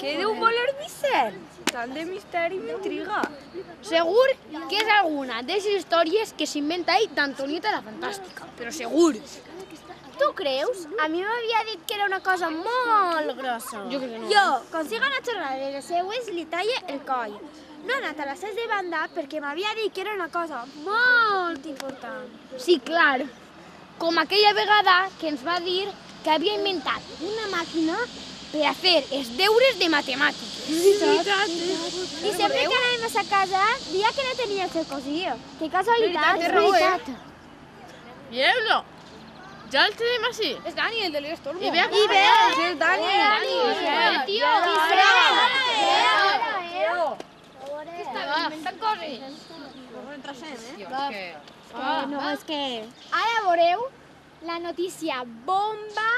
Què deu voler Vicent? Tant de misteri m'intriga. Segur que és alguna de les històries que s'inventa ell d'Antonieta la Fantàstica, però segur. Tu creus? A mi m'havia dit que era una cosa molt grossa. Jo crec que no. Jo, quan siga una xerrada de les seues, li talle el coll. No he anat a les 6 de banda perquè m'havia dit que era una cosa molt important. Sí, clar. Com aquella vegada que ens va dir que havia inventat una màquina per a fer els deures de matemàtiques. I sempre que anàvem a sa casa, dia que no tenia el seu cosí. Que casualitat. Veritat. Mireu-lo! Ja el tenim així. És Dani, el de l'Estorbo. I ve aquí. És el Dani! Tio, estan coses. No, és que ara veureu la notícia bomba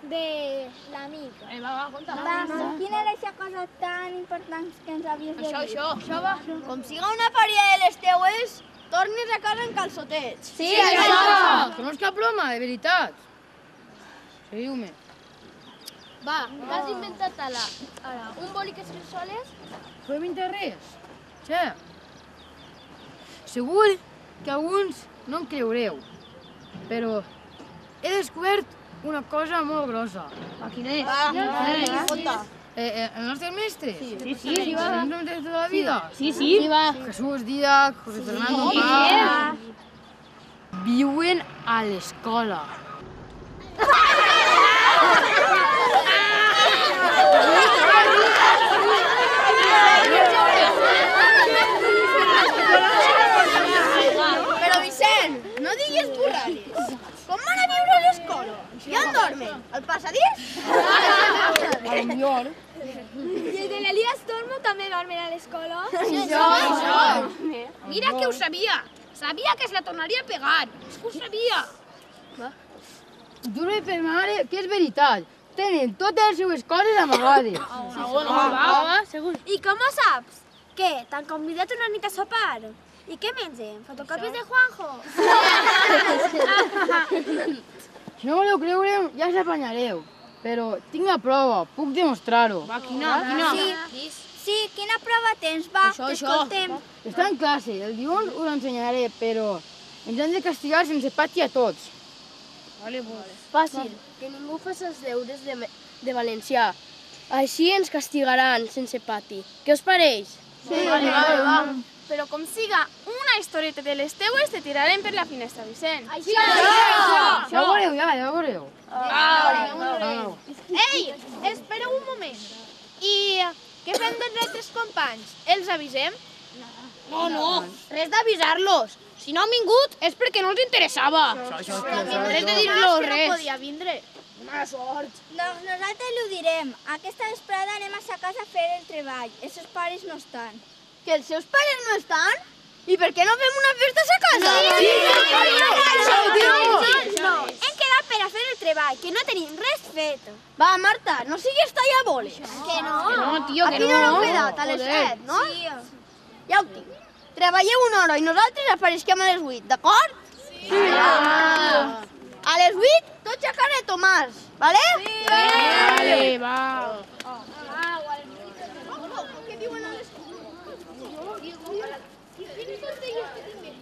de l'amic. Va, conta. Quina era aquesta cosa tan important que ens havies de dir? Això va. Com siga una parella de les teues, tornes a casa en calçotets. Sí, Que no és cap broma, de veritat. Seguiu-me. Va, què has inventat ara? Un boli que escriu soles? No hem inventat res. Xe. Segur que alguns no em creureu, però he descobert una cosa molt grossa. Quina és? Conta. El nostre mestre. Sí, El nostre mestre de tota la vida. Sí, va. Jesús Díaz, José Fernando Paz. Viuen a l'escola. Però Vicent, no diguis burrades. Com van a viure a l'escola? I on dormen? Al passadís? Senyor. I el de l'Elias Tormo també dormen a l'escola? Mira que ho sabia. Sabia que es la tornaria a pegar. És que ho sabia. Juro per mare que és veritat. Tenen totes les seues coses amagades. Segur. I com ho saps? Què, t'han convidat una nit a sopar? I què mengem? Fotocòpies de Juanjo? Si no voleu creure'm, ja s'apanyareu. Però tinc la prova, puc demostrar-ho. Quina? Sí, quina prova tens? Va, t'escoltem. Està en classe, el dilluns us l'ensenyaré, però ens han de castigar sense pati a tots. Fàcil, que ningú fes els deures de valencià. Així ens castigaran sense pati. Què us pareix? Sí, Va. Però com siga una historieta de les teues, te tirarem per la finestra, Vicent. Ja ho veureu, ja ho veureu. Ei, espereu un moment. I què fem dels altres companys? Els avisem? No, res d'avisar-los. Si no han vingut és perquè no els interessava. Res de dir-los res. No podia vindre. Nosaltres l'ho direm. Aquesta vesprada anem a sa casa a fer el treball. Els seus pares no estan. Que els seus pares no estan? I per què no fem una festa a sa casa? No, hem quedat per a fer el treball, que no tenim res fet. Va, Marta, no siguis tallaboles. Que no? Tio, que no. Aquí no l'heu quedat, a les 7, no? Sí. Ja ho tinc. Treballeu una hora i nosaltres apareixem a les 8, d'acord? Sí. A les 8, tots a casa de Tomàs, vale? Sí. Va. Què diuen a les... Quines són d'elles que tinc?